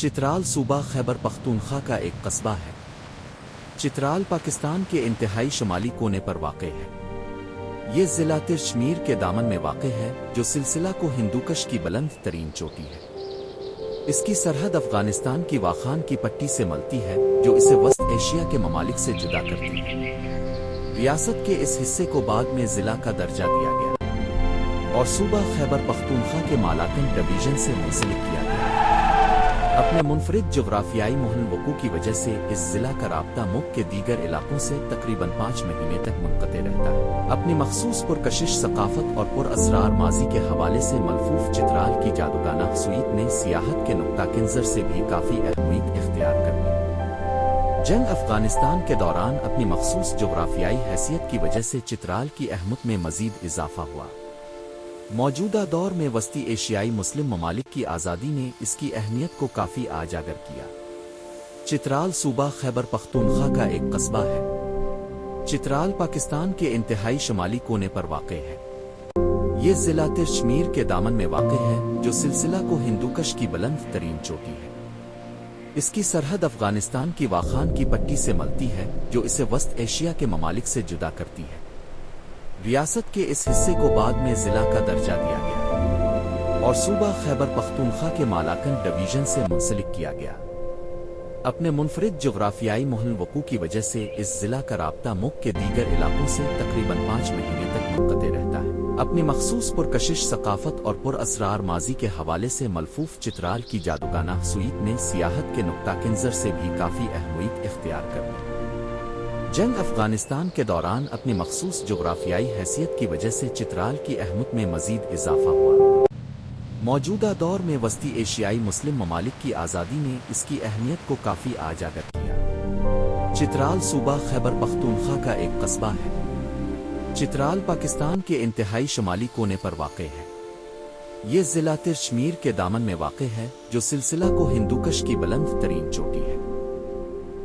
چترال صوبہ خیبر پختونخوا کا ایک قصبہ ہے۔ چترال پاکستان کے انتہائی شمالی کونے پر واقع ہے۔ یہ ضلع کشمیر کے دامن میں واقع ہے جو سلسلہ کو ہندوکش کی بلند ترین چوٹی ہے۔ اس کی سرحد افغانستان کی واخان کی پٹی سے ملتی ہے جو اسے وسط ایشیا کے ممالک سے جدا کرتی ہے۔ ریاست کے اس حصے کو بعد میں ضلع کا درجہ دیا گیا اور صوبہ خیبر پختونخوا کے مالاکن ڈویژن سے منسلک کیا گیا۔ اپنے منفرد جغرافیائی محل وقوع کی وجہ سے اس ضلع کا رابطہ ملک کے دیگر علاقوں سے تقریباً 5 مہینے تک منقطع رہتا ہے۔ اپنی مخصوص پرکشش ثقافت اور پر اسرار ماضی کے حوالے سے ملفوف چترال کی جادوگانہ سویت نے سیاحت کے نقطہ نظر سے بھی کافی اہمیت اختیار کر لی۔ جنگ افغانستان کے دوران اپنی مخصوص جغرافیائی حیثیت کی وجہ سے چترال کی اہمیت میں مزید اضافہ ہوا۔ موجودہ دور میں وسطی ایشیائی مسلم ممالک کی آزادی نے اس کی اہمیت کو کافی اجاگر کیا۔ چترال صوبہ خیبر پختونخوا کا ایک قصبہ ہے۔ چترال پاکستان کے انتہائی شمالی کونے پر واقع ہے۔ یہ ضلع کشمیر کے دامن میں واقع ہے جو سلسلہ کو ہندوکش کی بلند ترین چوٹی ہے۔ اس کی سرحد افغانستان کی واخان کی پٹی سے ملتی ہے جو اسے وسط ایشیا کے ممالک سے جدا کرتی ہے۔ ریاست کے اس حصے کو بعد میں ضلع کا درجہ دیا گیا اور صوبہ خیبر پختونخوا کے مالاکن ڈویژن سے منسلک کیا گیا۔ اپنے منفرد جغرافیائی محل وقوع کی وجہ سے اس ضلع کا رابطہ ملک کے دیگر علاقوں سے تقریباً 5 مہینے تک منقطع رہتا ہے۔ اپنی مخصوص پرکشش ثقافت اور پر اسرار ماضی کے حوالے سے ملفوف چترال کی جادوگانہ سویت نے سیاحت کے نقطہ نظر سے بھی کافی اہمیت اختیار کر لی۔ جنگ افغانستان کے دوران اپنی مخصوص جغرافیائی حیثیت کی وجہ سے چترال کی اہمیت میں مزید اضافہ ہوا۔ موجودہ دور میں وسطی ایشیائی مسلم ممالک کی آزادی نے اس کی اہمیت کو کافی اجاگر کیا۔ چترال صوبہ خیبر پختونخوا کا ایک قصبہ ہے۔ چترال پاکستان کے انتہائی شمالی کونے پر واقع ہے۔ یہ ضلع کشمیر کے دامن میں واقع ہے جو سلسلہ کو ہندوکش کی بلند ترین چوٹی ہے۔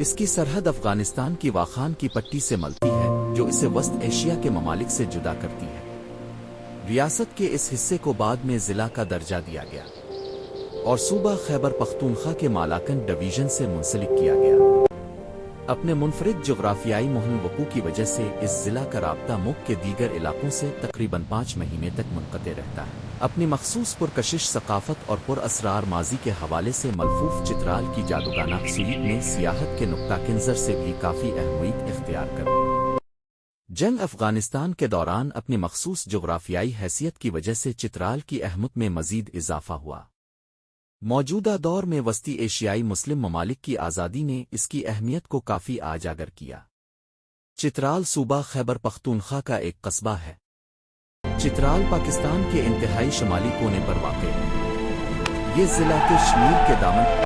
اس کی سرحد افغانستان کی واخان کی پٹی سے ملتی ہے جو اسے وسط ایشیا کے ممالک سے جدا کرتی ہے۔ ریاست کے اس حصے کو بعد میں ضلع کا درجہ دیا گیا اور صوبہ خیبر پختونخوا کے مالاکن ڈویژن سے منسلک کیا گیا۔ اپنے منفرد جغرافیائی محل وقوع کی وجہ سے اس ضلع کا رابطہ ملک کے دیگر علاقوں سے تقریباً 5 مہینے تک منقطع رہتا ہے۔ اپنی مخصوص پرکشش ثقافت اور پر اسرار ماضی کے حوالے سے ملفوف چترال کی جادوگانہ سویت نے سیاحت کے نقطہ نظر سے بھی کافی اہمیت اختیار کر لی۔ جنگ افغانستان کے دوران اپنی مخصوص جغرافیائی حیثیت کی وجہ سے چترال کی اہمیت میں مزید اضافہ ہوا۔ موجودہ دور میں وسطی ایشیائی مسلم ممالک کی آزادی نے اس کی اہمیت کو کافی اجاگر کیا۔ چترال صوبہ خیبر پختونخوا کا ایک قصبہ ہے۔ چترال پاکستان کے انتہائی شمالی کونے پر واقع ہے۔ یہ ضلع کشمیر کے دامن